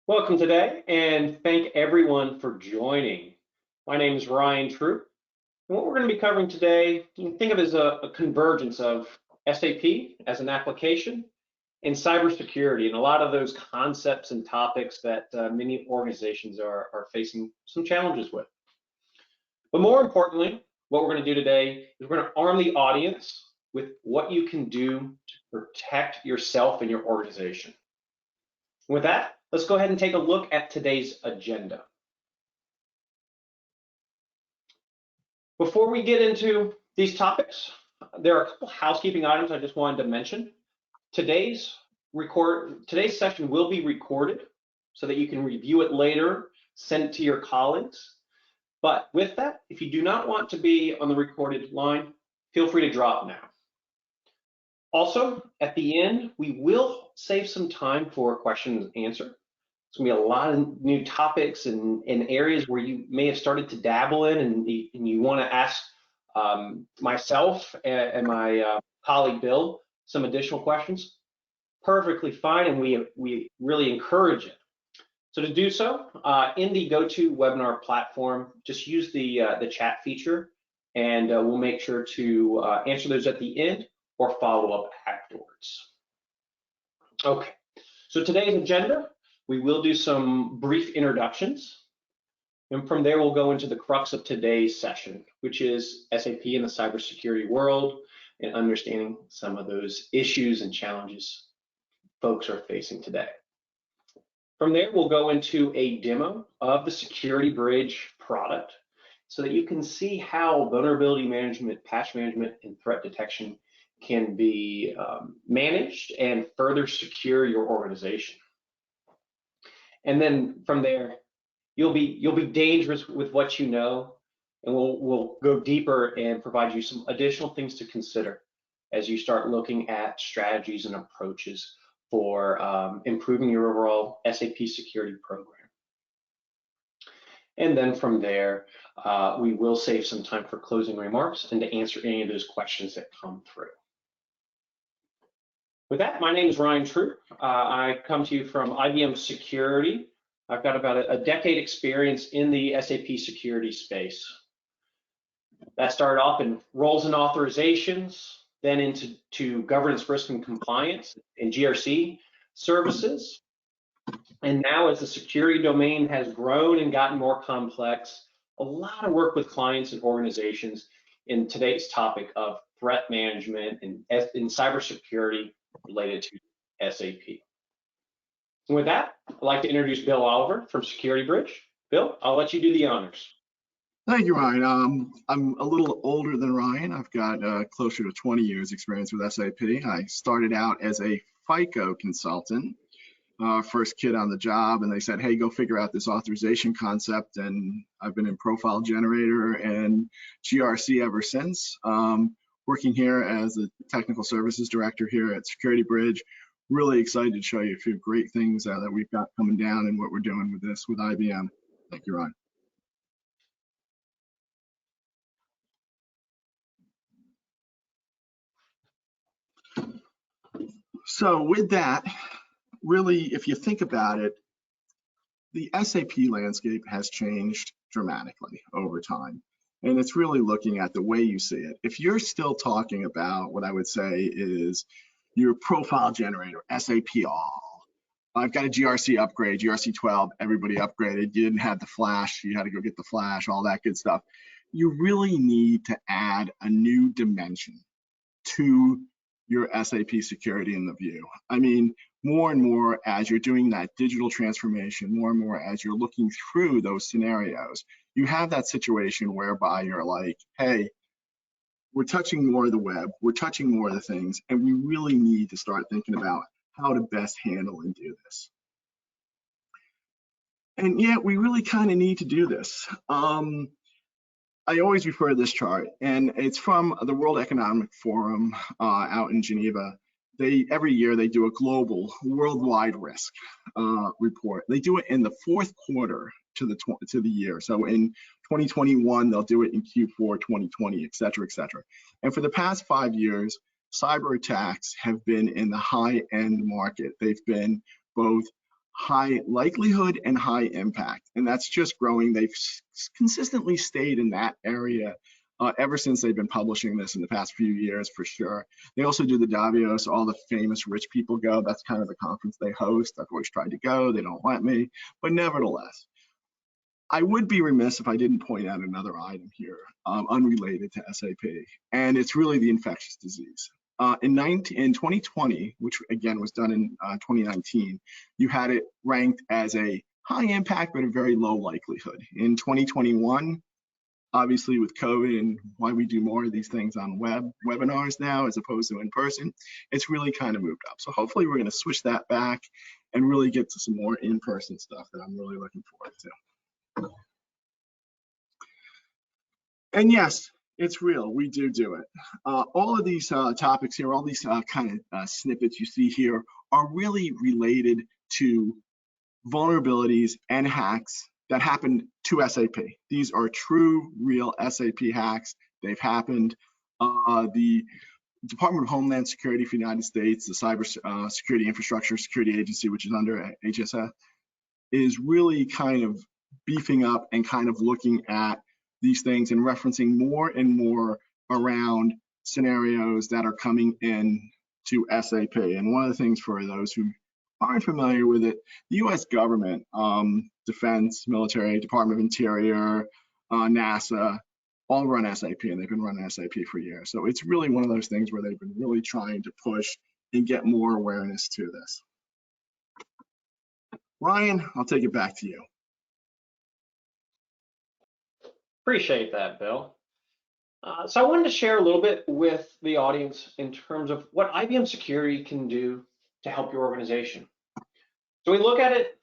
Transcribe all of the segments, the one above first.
Welcome today, and thank everyone for joining. My name is Ryan Troup, and what we're going to be covering today, you can think of as a convergence of SAP as an application and cybersecurity, and a lot of those concepts and topics that many organizations are facing some challenges with. But more importantly, what we're going to do today is we're going to arm the audience with what you can do to protect yourself and your organization. With that, let's go ahead and take a look at today's agenda. Before we get into these topics, there are a couple housekeeping items I just wanted to mention. Today's session will be recorded so that you can review it later, send it to your colleagues. But with that, if you do not want to be on the recorded line, feel free to drop now. Also, at the end, we will save some time for questions and answer. It's gonna be a lot of new topics and areas where you may have started to dabble in and you wanna ask myself and my colleague Bill some additional questions. Perfectly fine, and we really encourage it. So to do so, in the GoToWebinar platform, just use the chat feature, and we'll make sure to answer those at the end or follow up afterwards. Okay, so today's agenda, we will do some brief introductions, and from there we'll go into the crux of today's session, which is SAP in the cybersecurity world and understanding some of those issues and challenges folks are facing today. From there, we'll go into a demo of the SecurityBridge product so that you can see how vulnerability management, patch management, and threat detection can be managed and further secure your organization. And then from there, you'll be dangerous with what you know, and we'll go deeper and provide you some additional things to consider as you start looking at strategies and approaches for improving your overall SAP security program. And then from there, we will save some time for closing remarks and to answer any of those questions that come through. With that, my name is Ryan Troup. I come to you from IBM Security. I've got about a decade experience in the SAP security space. That started off in roles and authorizations, then into governance, risk, and compliance and GRC services. And now as the security domain has grown and gotten more complex, a lot of work with clients and organizations in today's topic of threat management and in cybersecurity related to SAP. And with that, I'd like to introduce Bill Oliver from SecurityBridge. Bill, I'll let you do the honors. Thank you, Ryan. I'm a little older than Ryan. I've got closer to 20 years experience with SAP. I started out as a FICO consultant, first kid on the job, and they said, hey, go figure out this authorization concept, and I've been in Profile Generator and GRC ever since. Working here as a technical services director here at SecurityBridge. Really excited to show you a few great things that we've got coming down and what we're doing with this with IBM. Thank you, Ryan. So with that, really, if you think about it, the SAP landscape has changed dramatically over time. And it's really looking at the way you see it. If you're still talking about what I would say is your profile generator, SAP all. I've got a GRC upgrade, GRC 12, everybody upgraded. You didn't have the flash, you had to go get the flash, all that good stuff. You really need to add a new dimension to your SAP security in the view. I mean, more and more as you're doing that digital transformation, more and more as you're looking through those scenarios, you have that situation whereby you're like, hey, we're touching more of the web, we're touching more of the things, and we really need to start thinking about how to best handle and do this. And yet we really kind of need to do this. I always refer to this chart, and it's from the World Economic Forum out in Geneva. Every year they do a global, worldwide risk report. They do it in the fourth quarter to the year. So in 2021, they'll do it in Q4 2020, et cetera, et cetera. And for the past 5 years, cyber attacks have been in the high-end market. They've been both high likelihood and high impact, and that's just growing. They've consistently stayed in that area ever since they've been publishing this in the past few years, for sure. They also do the Davos, all the famous rich people go. That's kind of the conference they host. I've always tried to go. They don't let me, but nevertheless, I would be remiss if I didn't point out another item here, unrelated to SAP, and it's really the infectious disease. In 2020, which again was done in 2019, you had it ranked as a high impact but a very low likelihood. In 2021, obviously with COVID and why we do more of these things on webinars now as opposed to in person, it's really kind of moved up. So hopefully we're going to switch that back and really get to some more in-person stuff that I'm really looking forward to. And yes, it's real. We do it. All of these topics here, all these kind of snippets you see here are really related to vulnerabilities and hacks that happened to SAP. These are true, real SAP hacks. They've happened. The Department of Homeland Security for the United States, the Cyber Security Infrastructure Security Agency, which is under HSF, is really kind of beefing up and kind of looking at these things and referencing more and more around scenarios that are coming in to SAP. And one of the things, for those who aren't familiar with it, the US government, defense, military, Department of Interior, NASA, all run SAP, and they've been running SAP for years. So it's really one of those things where they've been really trying to push and get more awareness to this. Ryan, I'll take it back to you. Appreciate that, Bill. So I wanted to share a little bit with the audience in terms of what IBM Security can do to help your organization. So we look at it,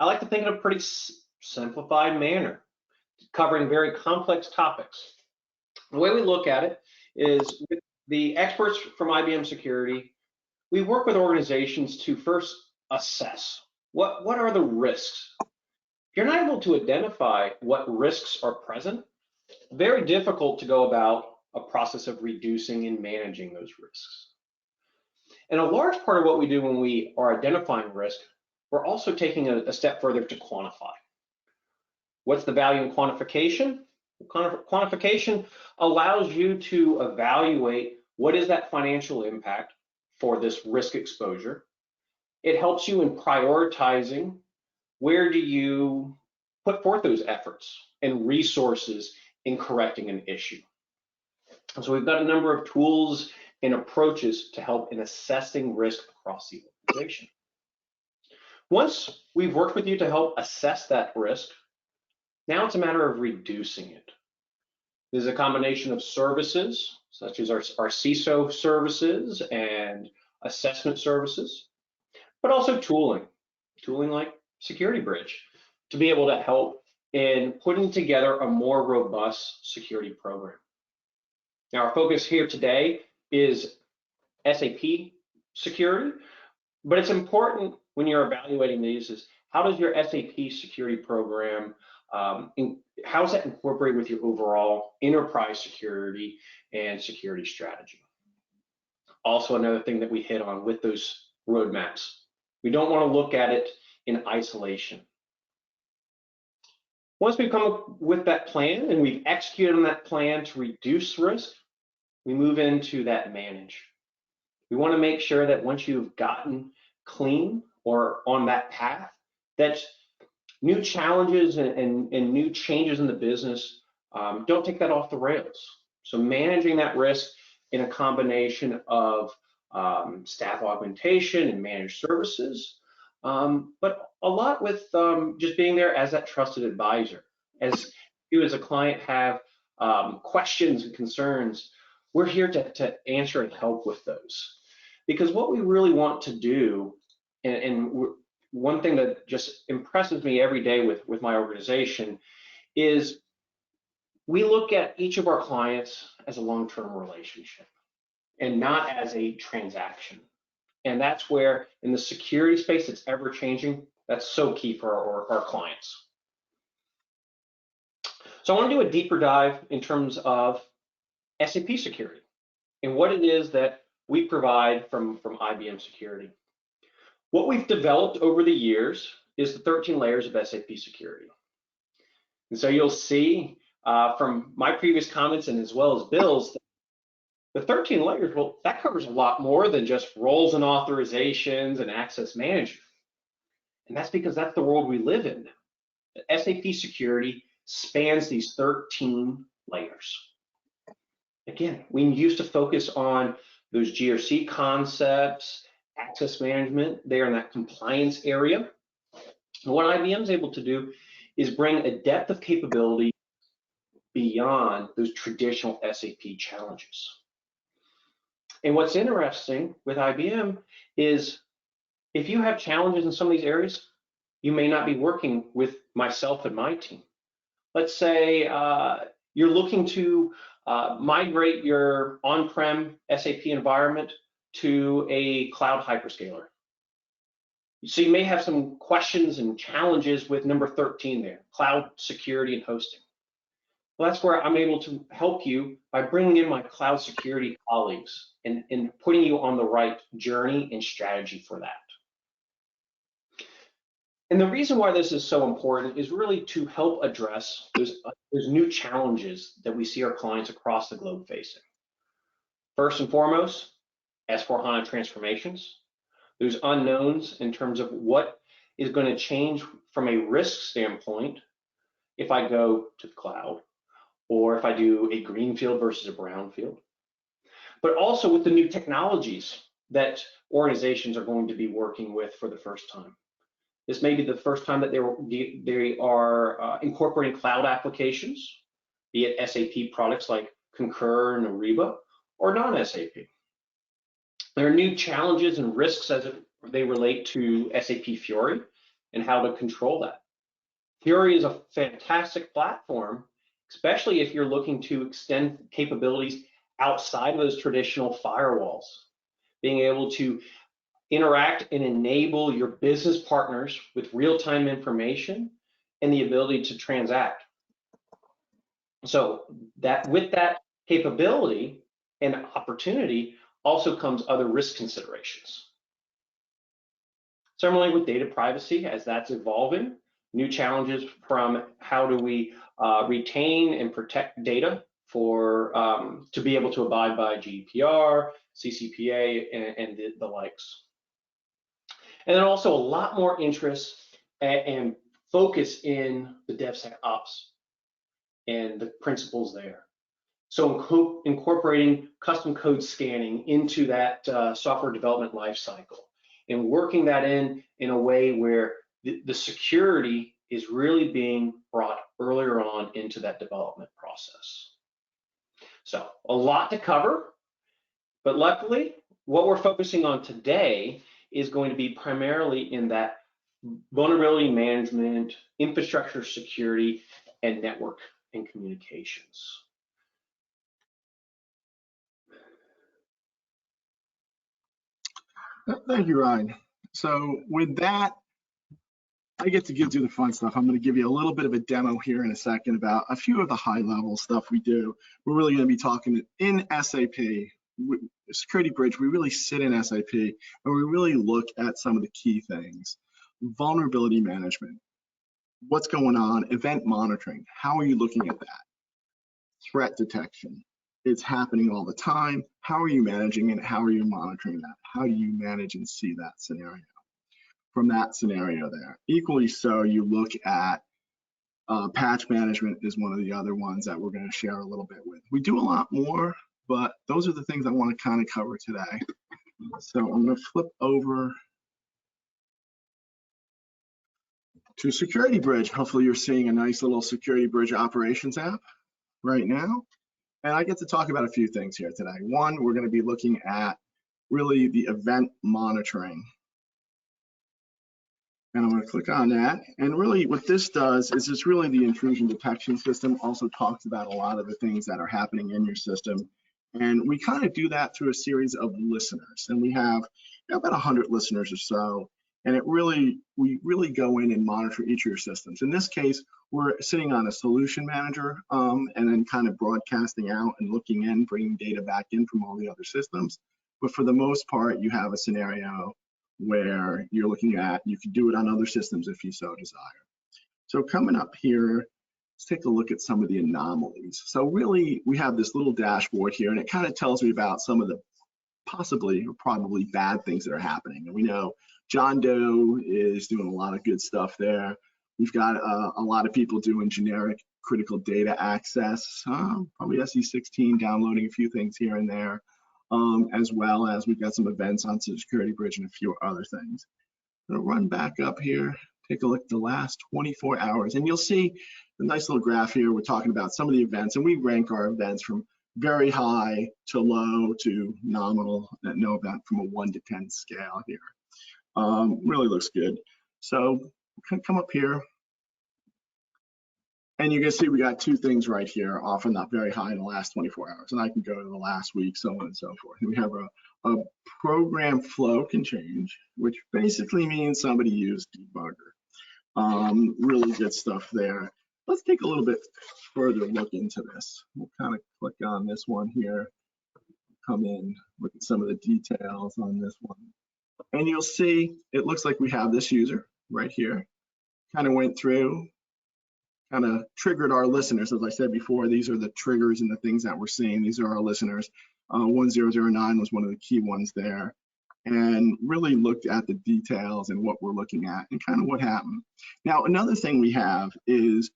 I like to think in a pretty simplified manner, covering very complex topics. The way we look at it is with the experts from IBM Security, we work with organizations to first assess what are the risks. If you're not able to identify what risks are present, very difficult to go about a process of reducing and managing those risks. And a large part of what we do when we are identifying risk, we're also taking a step further to quantify. What's the value in quantification? Quantification allows you to evaluate what is that financial impact for this risk exposure. It helps you in prioritizing where do you put forth those efforts and resources in correcting an issue. So we've got a number of tools and approaches to help in assessing risk across the organization. Once we've worked with you to help assess that risk, now it's a matter of reducing it. There's a combination of services, such as our CISO services and assessment services, but also tooling like SecurityBridge, to be able to help in putting together a more robust security program. Now, our focus here today is SAP security, but it's important when you're evaluating these is how does your SAP security program, how is that incorporated with your overall enterprise security and security strategy? Also, another thing that we hit on with those roadmaps, we don't want to look at it in isolation. Once we've come up with that plan and we've executed on that plan to reduce risk, we move into that manage. We want to make sure that once you've gotten clean or on that path, that new challenges and new changes in the business don't take that off the rails. So managing that risk in a combination of staff augmentation and managed services, but a lot with just being there as that trusted advisor. As you as a client have questions and concerns, we're here to answer and help with those. Because what we really want to do, and one thing that just impresses me every day with my organization is we look at each of our clients as a long-term relationship and not as a transaction. And that's where in the security space, it's ever changing. That's so key for our clients. So I want to do a deeper dive in terms of SAP security and what it is that we provide from IBM Security. What we've developed over the years is the 13 layers of SAP security. And so you'll see from my previous comments and as well as Bill's, the 13 layers, well, that covers a lot more than just roles and authorizations and access management. And that's because that's the world we live in. SAP security spans these 13 layers. Again, we used to focus on those GRC concepts, access management, there in that compliance area. And what IBM is able to do is bring a depth of capability beyond those traditional SAP challenges. And what's interesting with IBM is if you have challenges in some of these areas, you may not be working with myself and my team. Let's say you're looking to migrate your on-prem SAP environment to a cloud hyperscaler. So you may have some questions and challenges with number 13 there, cloud security and hosting. Well, that's where I'm able to help you by bringing in my cloud security colleagues and putting you on the right journey and strategy for that. And the reason why this is so important is really to help address those new challenges that we see our clients across the globe facing. First and foremost, S/4HANA transformations, those unknowns in terms of what is going to change from a risk standpoint if I go to the cloud, or if I do a greenfield versus a brownfield, but also with the new technologies that organizations are going to be working with for the first time. This may be the first time that they are incorporating cloud applications, be it SAP products like Concur and Ariba, or non-SAP. There are new challenges and risks as they relate to SAP Fiori and how to control that. Fiori is a fantastic platform, especially if you're looking to extend capabilities outside of those traditional firewalls. Being able to interact and enable your business partners with real-time information and the ability to transact. So that with that capability and opportunity also comes other risk considerations. Similarly with data privacy, as that's evolving, new challenges from how do we retain and protect data for to be able to abide by GDPR, CCPA, and the likes. And then also a lot more interest and focus in the DevSecOps and the principles there. So incorporating custom code scanning into that software development lifecycle and working that in a way where the security is really being brought earlier on into that development process. So a lot to cover, but luckily what we're focusing on today is going to be primarily in that vulnerability management, infrastructure security, and network and communications. Thank you, Ryan. So with that, I get to give you the fun stuff. I'm going to give you a little bit of a demo here in a second about a few of the high-level stuff we do. We're really going to be talking in SAP, SecurityBridge. We really sit in SAP, and we really look at some of the key things. Vulnerability management, what's going on, event monitoring, how are you looking at that? Threat detection, it's happening all the time. How are you managing it? How are you monitoring that? How do you manage and see that scenario? From that scenario there. Equally so, you look at patch management is one of the other ones that we're going to share a little bit with. We do a lot more, but those are the things I want to kind of cover today. So I'm going to flip over to SecurityBridge. Hopefully you're seeing a nice little SecurityBridge operations app right now. And I get to talk about a few things here today. One, we're going to be looking at really the event monitoring. And I'm going to click on that. And really what this does is it's really the intrusion detection system. Also talks about a lot of the things that are happening in your system. And we kind of do that through a series of listeners. And we have about 100 listeners or so. And we really go in and monitor each of your systems. In this case, we're sitting on a solution manager and then kind of broadcasting out and looking in, bringing data back in from all the other systems. But for the most part, you have a scenario where you're looking at, you can do it on other systems if you so desire. So coming up here, let's take a look at some of the anomalies. So really, we have this little dashboard here, and it kind of tells me about some of the possibly or probably bad things that are happening. And we know John Doe is doing a lot of good stuff there. We've got a lot of people doing generic critical data access, probably SE16 downloading a few things here and there, as well as we've got some events on SecurityBridge and a few other things. I'm gonna run back up here, take a look at the last 24 hours, and you'll see a nice little graph here. We're talking about some of the events, and we rank our events from very high to low to nominal, no event from a 1 to 10 scale here. Really looks good. So we can come up here, and you can see we got two things right here, often not very high in the last 24 hours, and I can go to the last week, so on and so forth. And we have a program flow can change, which basically means somebody used debugger. Really good stuff there. Let's take a little bit further look into this. We'll kind of click on this one here, come in, look at some of the details on this one. And you'll see, it looks like we have this user right here. Kind of went through, kind of triggered our listeners. As I said before, these are the triggers and the things that we're seeing. These are our listeners. 1009 was one of the key ones there. And really looked at the details and what we're looking at and kind of what happened. Now, another thing we have is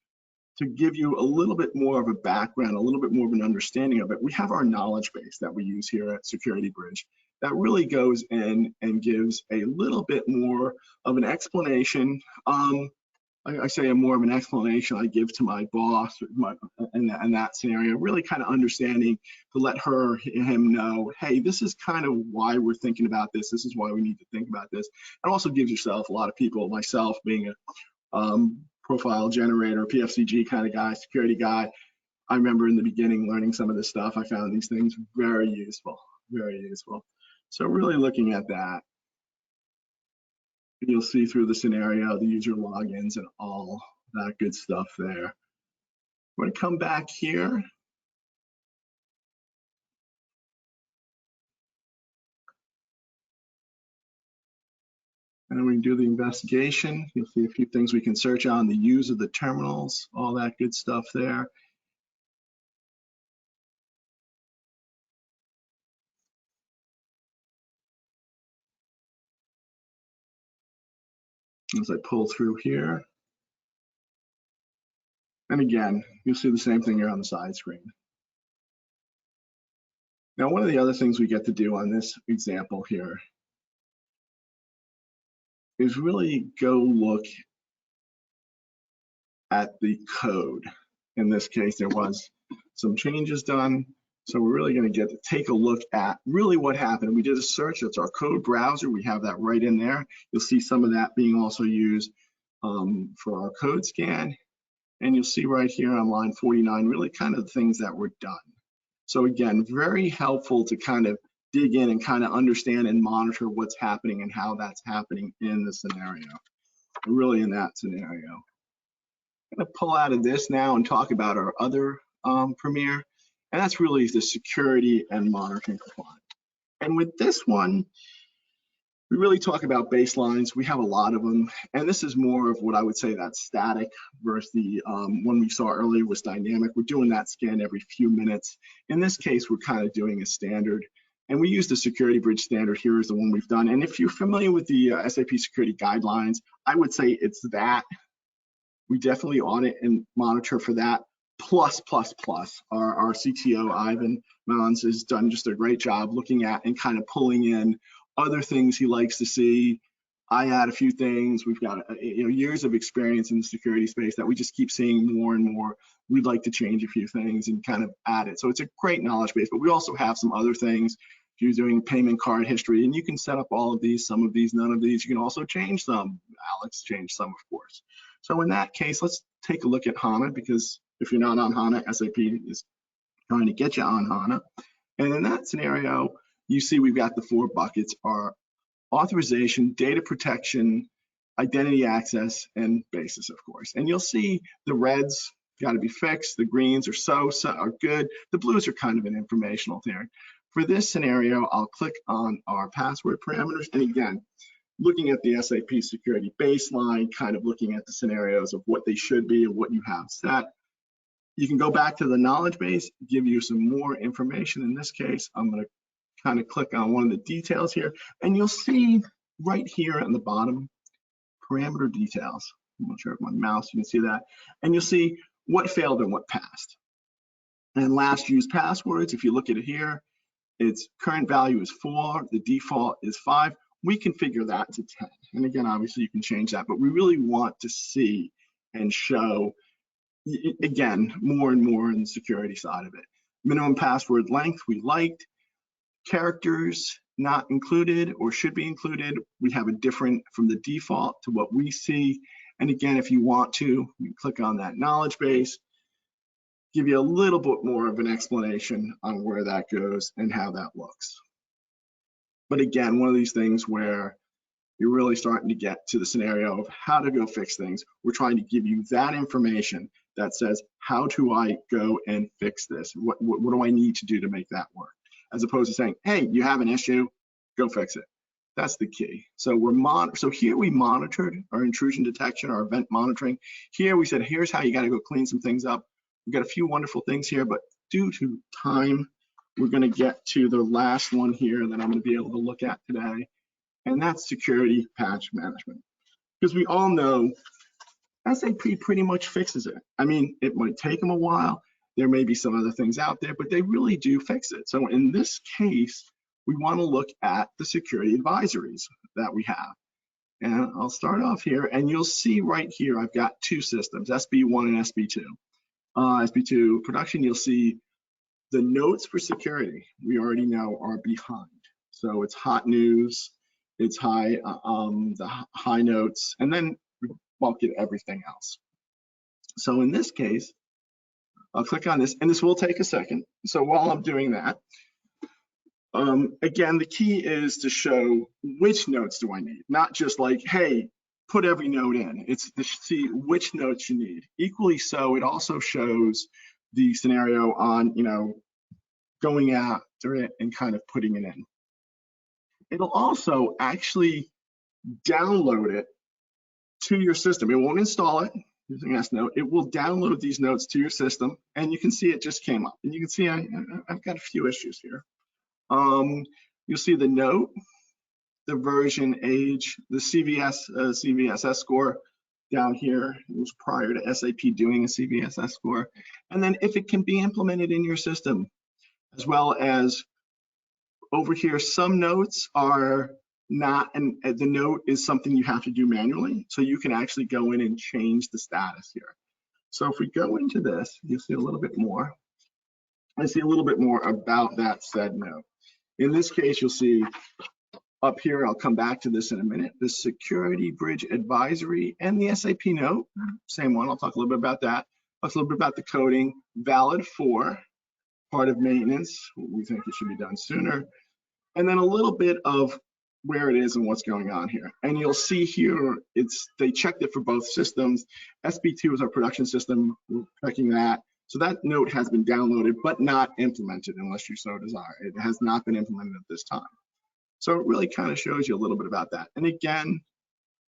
to give you a little bit more of a background, a little bit more of an understanding of it. We have our knowledge base that we use here at SecurityBridge that really goes in and gives a little bit more of an explanation. I say more of an explanation I give to my boss in that scenario, really kind of understanding to let him know, hey, this is kind of why we're thinking about this. This is why we need to think about this. It also gives yourself, a lot of people, myself being a profile generator, PFCG kind of guy, security guy. I remember in the beginning learning some of this stuff. I found these things very useful, very useful. So really looking at that. You'll see through the scenario, the user logins and all that good stuff there. I'm going to come back here. And we can do the investigation. You'll see a few things we can search on, the use of the terminals, all that good stuff there. As I pull through here. And again, you'll see the same thing here on the side screen. Now, one of the other things we get to do on this example here is really go look at the code. In this case, there was some changes done. So we're really going to get to take a look at really what happened. We did a search. That's our code browser. We have that right in there. You'll see some of that being also used for our code scan. And you'll see right here on line 49, really kind of the things that were done. So again, very helpful to kind of dig in and kind of understand and monitor what's happening and how that's happening in the scenario, really in that scenario. I'm going to pull out of this now and talk about our other Premier, and that's really the security and monitoring compliance. And with this one, we really talk about baselines. We have a lot of them, and this is more of what I would say that's static versus the one we saw earlier was dynamic. We're doing that scan every few minutes. In this case, we're kind of doing a standard, and we use the SecurityBridge standard here is the one we've done. And if you're familiar with the SAP security guidelines, I would say it's that. We definitely audit and monitor for that. Plus. Our CTO, Ivan Mons, has done just a great job looking at and kind of pulling in other things he likes to see. I add a few things. We've got years of experience in the security space that we just keep seeing more and more. We'd like to change a few things and kind of add it. So it's a great knowledge base, but we also have some other things. If you're doing payment card history, and you can set up all of these, some of these, none of these. You can also change some. Alex changed some, of course. So in that case, let's take a look at HANA, because if you're not on HANA, SAP is trying to get you on HANA. And in that scenario, you see we've got the 4 buckets: our authorization, data protection, identity access, and basis, of course. And you'll see the reds got to be fixed, the greens are are good, the blues are kind of an informational thing. For this scenario, I'll click on our password parameters, and again, looking at the SAP security baseline, kind of looking at the scenarios of what they should be and what you have set. You can go back to the knowledge base, give you some more information. In this case, I'm going to kind of click on one of the details here, and you'll see right here on the bottom, parameter details. I'm not sure if my mouse, you can see that. And you'll see what failed and what passed. And last used passwords, if you look at it here, its current value is 4, the default is 5. We configure that to 10. And again, obviously you can change that, but we really want to see and show, again, more and more in the security side of it. Minimum password length, we liked. Characters not included or should be included. We have a different from the default to what we see. And again, if you want to, you click on that knowledge base, give you a little bit more of an explanation on where that goes and how that looks. But again, one of these things where you're really starting to get to the scenario of how to go fix things. We're trying to give you that information that says, how do I go and fix this? What do I need to do to make that work? As opposed to saying, hey, you have an issue, go fix it. That's the key. So so here we monitored our intrusion detection, our event monitoring. Here we said, here's how you got to go clean some things up. We've got a few wonderful things here, but due to time, we're going to get to the last one here that I'm going to be able to look at today, and that's security patch management. Because we all know SAP pretty much fixes it. I mean, it might take them a while. There may be some other things out there, but they really do fix it. So in this case, we want to look at the security advisories that we have. And I'll start off here, and you'll see right here, I've got two systems, SB1 and SB2. SB2 production, you'll see the notes for security, we already know are behind. So it's hot news, it's the high notes, and then we won't get everything else. So in this case, I'll click on this, and this will take a second. So while I'm doing that, again, the key is to show which notes do I need, not just like, hey, put every note in. It's to see which notes you need. Equally so, it also shows the scenario on, going after it and kind of putting it in. It'll also actually download it to your system. It won't install it using S note. It will download these notes to your system, and you can see it just came up. And you can see I've got a few issues here. You'll see the note, the version, age, the CVSS score down here. It was prior to SAP doing a CVSS score. And then if it can be implemented in your system, as well as over here, some notes are not, and the note is something you have to do manually. So you can actually go in and change the status here. So if we go into this, you'll see a little bit more. I see a little bit more about that said note. In this case, you'll see up here, I'll come back to this in a minute, the SecurityBridge advisory and the SAP note, same one. I'll talk a little bit about that. Talk a little bit about the coding, valid for, part of maintenance, we think it should be done sooner, and then a little bit of where it is and what's going on here. And you'll see here, they checked it for both systems. SB2 is our production system, we're checking that. So that note has been downloaded, but not implemented unless you so desire. It has not been implemented at this time. So it really kind of shows you a little bit about that. And again,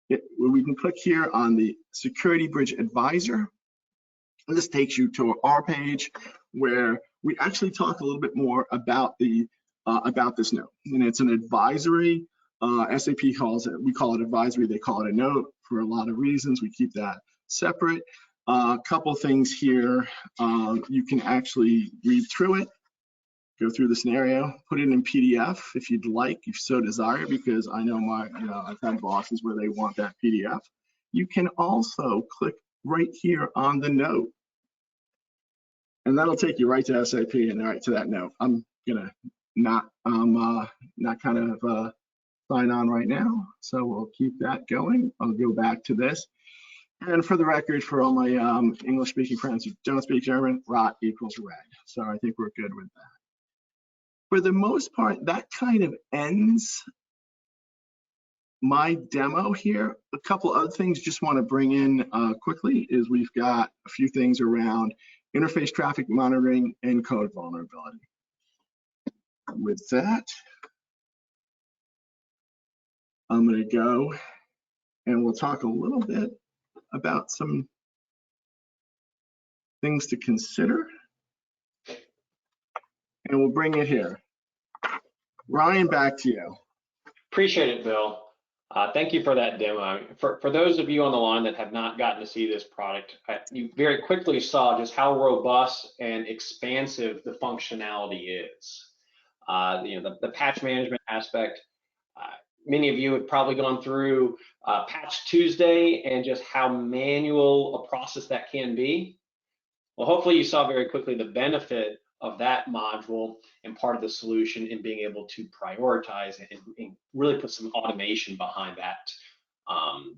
we can click here on the SecurityBridge advisor. And this takes you to our page where we actually talk a little bit more about this note. And it's an advisory. SAP calls it, we call it advisory, they call it a note for a lot of reasons. We keep that separate. A couple things here, you can actually read through it, go through the scenario, put it in PDF if you'd like, if so desire, because I know I've had bosses where they want that PDF. You can also click right here on the note, and that'll take you right to SAP and right to that note. I'm gonna not kind of sign on right now, so we'll keep that going. I'll go back to this. And for the record, for all my English-speaking friends who don't speak German, rot equals red. So I think we're good with that. For the most part, that kind of ends my demo here. A couple other things just want to bring in quickly is we've got a few things around interface traffic monitoring and code vulnerability. With that, I'm going to go and we'll talk a little bit about some things to consider, and we'll bring it here. Ryan, back to you. Appreciate it, Bill. Thank you for that demo. For those of you on the line that have not gotten to see this product, you very quickly saw just how robust and expansive the functionality is. The patch management aspect, many of you have probably gone through Patch Tuesday and just how manual a process that can be. Well, hopefully you saw very quickly the benefit of that module and part of the solution in being able to prioritize and really put some automation behind that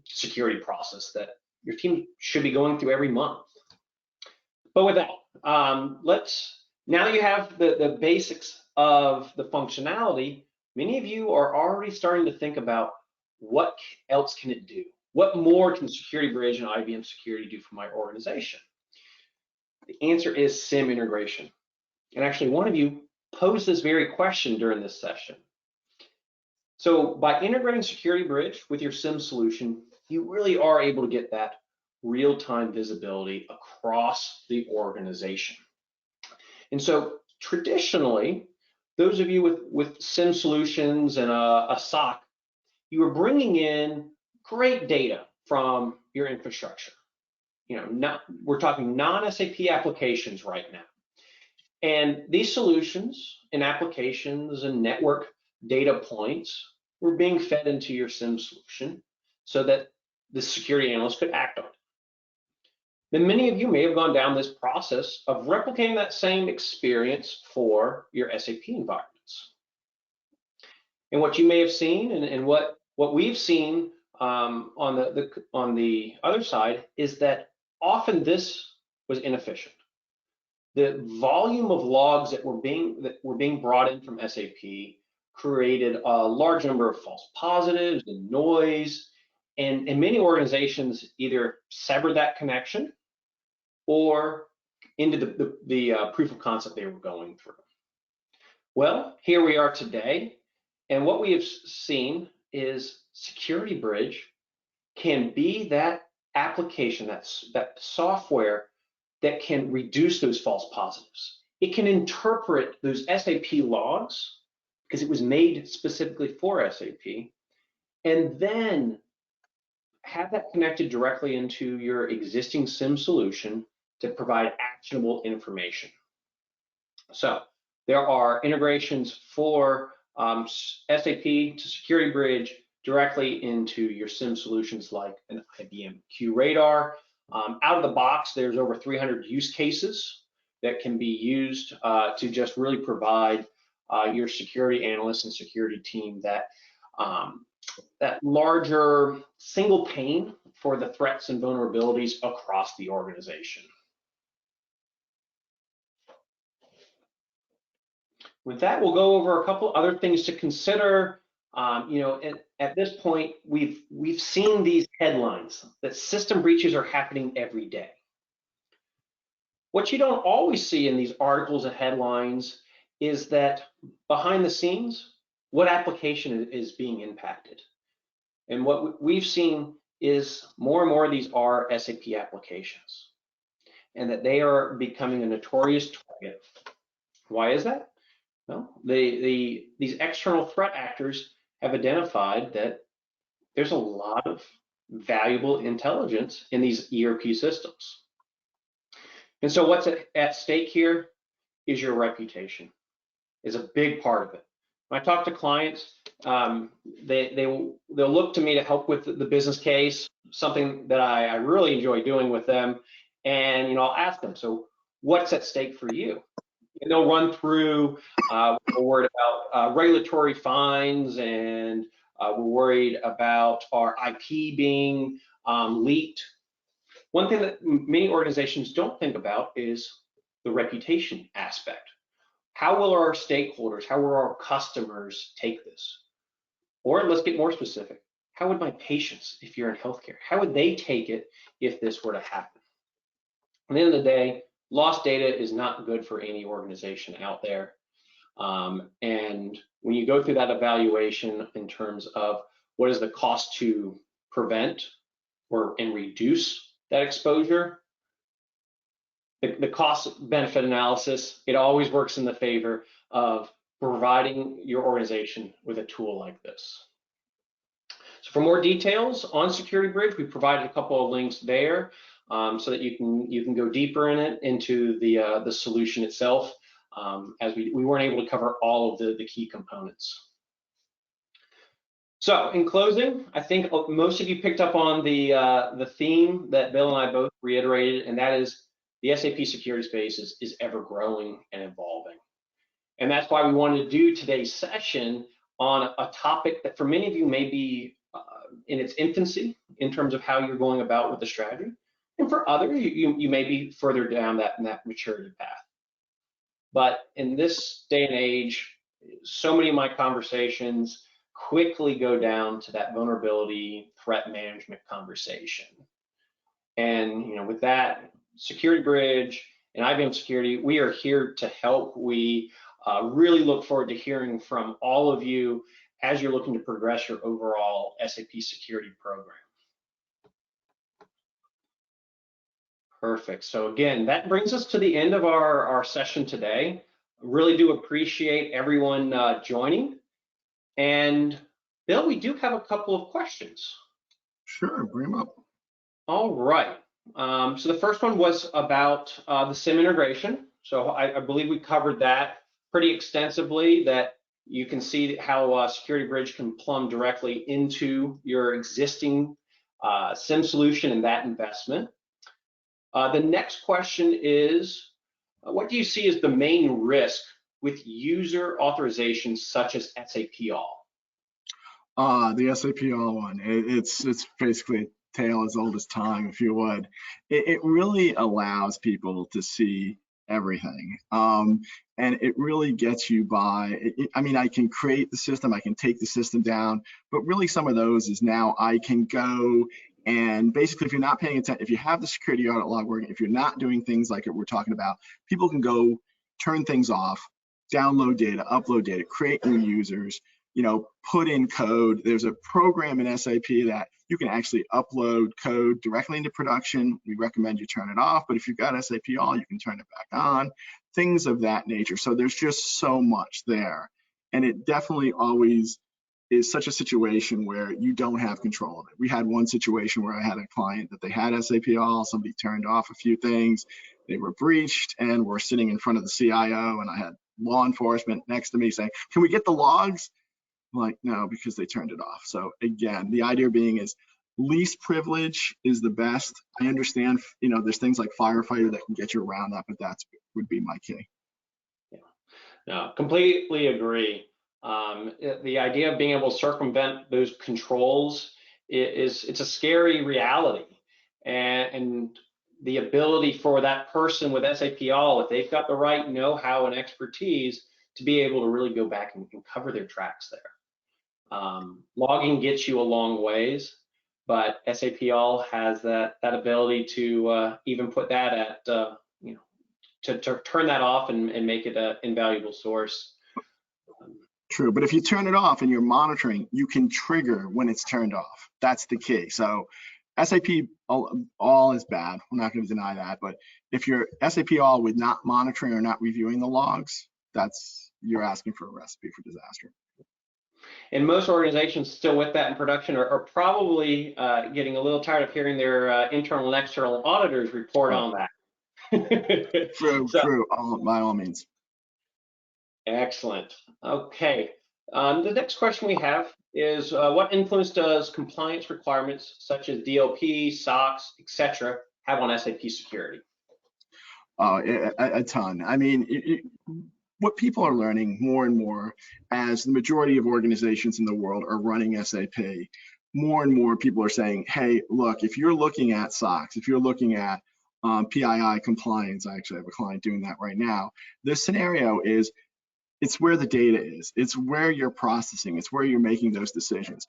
security process that your team should be going through every month. But with that, now you have the basics of the functionality. Many of you are already starting to think about what else can it do? What more can SecurityBridge and IBM Security do for my organization? The answer is SIM integration. And actually, one of you posed this very question during this session. So by integrating SecurityBridge with your SIM solution, you really are able to get that real-time visibility across the organization. And so traditionally, those of you with SIM solutions and a SOC, you are bringing in great data from your infrastructure. We're talking non-SAP applications right now. And these solutions and applications and network data points were being fed into your SIM solution so that the security analyst could act on it. Then many of you may have gone down this process of replicating that same experience for your SAP environments. And what you may have seen and what we've seen on the other side is that often this was inefficient. The volume of logs that were being brought in from SAP created a large number of false positives and noise, and many organizations either severed that connection or into the proof of concept they were going through. Well, here we are today, and what we have seen is SecurityBridge can be that application, that software that can reduce those false positives. It can interpret those SAP logs because it was made specifically for SAP, and then have that connected directly into your existing SIM solution to provide actionable information. So there are integrations for SAP to SecurityBridge directly into your SIM solutions like an IBM QRadar. Out of the box, there's over 300 use cases that can be used to just really provide your security analyst and security team that larger single pane for the threats and vulnerabilities across the organization. With that, we'll go over a couple other things to consider. At this point, we've seen these headlines that system breaches are happening every day. What you don't always see in these articles and headlines is that behind the scenes, what application is being impacted. And what we've seen is more and more of these are SAP applications, and that they are becoming a notorious target. Why is that? Well, these external threat actors have identified that there's a lot of valuable intelligence in these ERP systems. And so what's at stake here is your reputation, is a big part of it. When I talk to clients, they'll look to me to help with the business case, something that I really enjoy doing with them. And I'll ask them, so what's at stake for you? And they'll run through, we're worried about regulatory fines, and we're worried about our IP being leaked. One thing that many organizations don't think about is the reputation aspect. How will our stakeholders, how will our customers take this? Or let's get more specific. How would my patients, if you're in healthcare, how would they take it if this were to happen? At the end of the day, lost data is not good for any organization out there. And when you go through that evaluation in terms of what is the cost to prevent and reduce that exposure. The cost benefit analysis, it always works in the favor of providing your organization with a tool like this. So for more details on SecurityBridge, we provided a couple of links there so that you can go deeper in it into the solution itself, as we weren't able to cover all of the key components. So in closing, I think most of you picked up on the theme that Bill and I both reiterated, and that is the SAP security space is ever growing and evolving. And that's why we wanted to do today's session on a topic that for many of you may be in its infancy in terms of how you're going about with the strategy. And for others, you may be further down that maturity path. But in this day and age, so many of my conversations quickly go down to that vulnerability threat management conversation. And with that, SecurityBridge and IBM Security, we are here to help. We really look forward to hearing from all of you as you're looking to progress your overall SAP security program. Perfect. So again, that brings us to the end of our session today. Really do appreciate everyone joining. And Bill, we do have a couple of questions. Sure, bring them up. All right. So the first one was about the SIM integration. So I believe we covered that pretty extensively, that you can see how SecurityBridge can plumb directly into your existing SIM solution and that investment. The next question is, what do you see as the main risk with user authorizations such as SAP All? The SAP All one, it's basically a tale as old as time, if you would. It really allows people to see everything. And it really gets you by, I mean, I can create the system, I can take the system down, but really some of those is now I can go and basically, if you're not paying attention, if you have the security audit log working, if you're not doing things like we're talking about, people can go turn things off, download data, upload data, create new users, put in code. There's a program in SAP that you can actually upload code directly into production. We recommend you turn it off, but if you've got SAP All, you can turn it back on, things of that nature. So there's just so much there. And it definitely always is such a situation where you don't have control of it. We had one situation where I had a client that they had SAP All, somebody turned off a few things, they were breached, and we're sitting in front of the CIO, and I had law enforcement next to me saying, can we get the logs? I'm like, no, because they turned it off. So again, the idea being is least privilege is the best. I understand, there's things like firefighter that can get you around that, but that would be my key. Yeah, no, completely agree. The idea of being able to circumvent those controls it's a scary reality, and the ability for that person with SAP All, if they've got the right know-how and expertise, to be able to really go back and cover their tracks there. Logging gets you a long ways, but SAP All has that ability to even put that at to turn that off and make it an invaluable source. True, but if you turn it off and you're monitoring, you can trigger when it's turned off. That's the key. So SAP All is bad. I'm not going to deny that, but if you're SAP All with not monitoring or not reviewing the logs, you're asking for a recipe for disaster. And most organizations still with that in production are probably getting a little tired of hearing their internal and external auditors report on that. True, by all means. Excellent. Okay. The next question we have is, what influence does compliance requirements such as DLP, SOX, etc., have on SAP security? A ton. I mean, what people are learning more and more, as the majority of organizations in the world are running SAP, more and more people are saying, hey, look, if you're looking at SOX, if you're looking at PII compliance, I actually have a client doing that right now, the scenario is, it's where the data is, it's where you're processing, it's where you're making those decisions.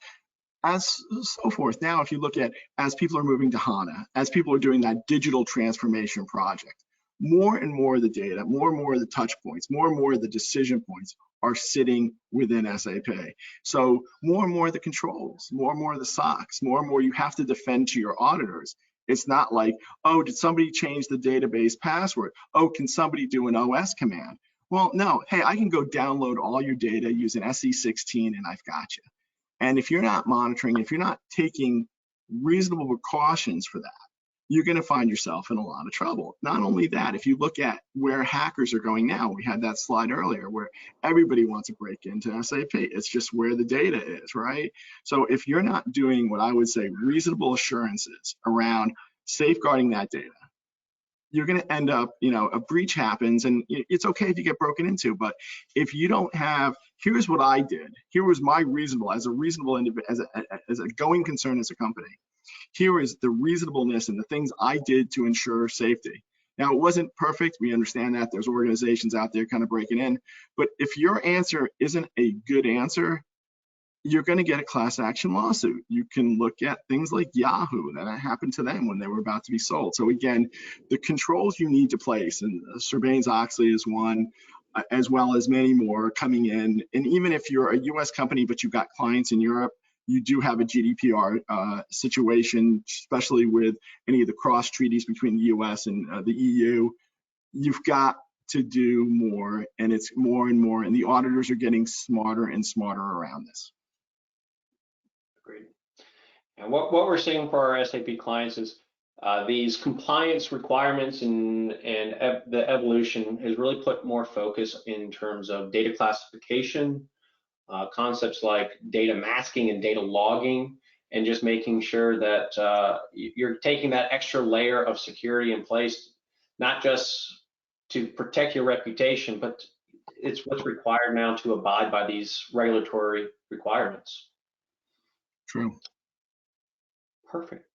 As so forth. Now, if you look at, as people are moving to HANA, as people are doing that digital transformation project, more and more of the data, more and more of the touch points, more and more of the decision points are sitting within SAP. So more and more of the controls, more and more of the SOCs, more and more you have to defend to your auditors. It's not like, oh, did somebody change the database password? Oh, can somebody do an OS command? Well, no. Hey, I can go download all your data using SE16 and I've got you. And if you're not monitoring, if you're not taking reasonable precautions for that, you're going to find yourself in a lot of trouble. Not only that, if you look at where hackers are going now, we had that slide earlier where everybody wants to break into SAP. It's just where the data is, right? So if you're not doing what I would say reasonable assurances around safeguarding that data, you're going to end up, a breach happens, and it's okay if you get broken into, but if you don't have, here's what I did, here was my reasonable, as a going concern as a company, here is the reasonableness and the things I did to ensure safety. Now, it wasn't perfect. We understand that. There's organizations out there kind of breaking in. But if your answer isn't a good answer, you're going to get a class action lawsuit. You can look at things like Yahoo, that happened to them when they were about to be sold. So again, the controls you need to place, and Sarbanes-Oxley is one, as well as many more coming in. And even if you're a US company, but you've got clients in Europe, you do have a GDPR situation, especially with any of the cross treaties between the US and the EU. You've got to do more, and it's more and more, and the auditors are getting smarter and smarter around this. Great. And what we're seeing for our SAP clients is these compliance requirements and the evolution has really put more focus in terms of data classification, concepts like data masking and data logging, and just making sure that you're taking that extra layer of security in place, not just to protect your reputation, but it's what's required now to abide by these regulatory requirements. True. Perfect.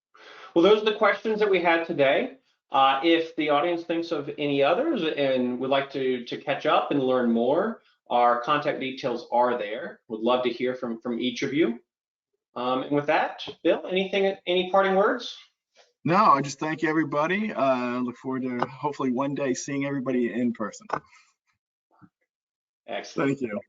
Well, those are the questions that we had today. If the audience thinks of any others and would like to catch up and learn more, our contact details are there. Would love to hear from each of you. And with that, Bill, any parting words? No, I just thank everybody. Look forward to hopefully one day seeing everybody in person. Excellent. Thank you.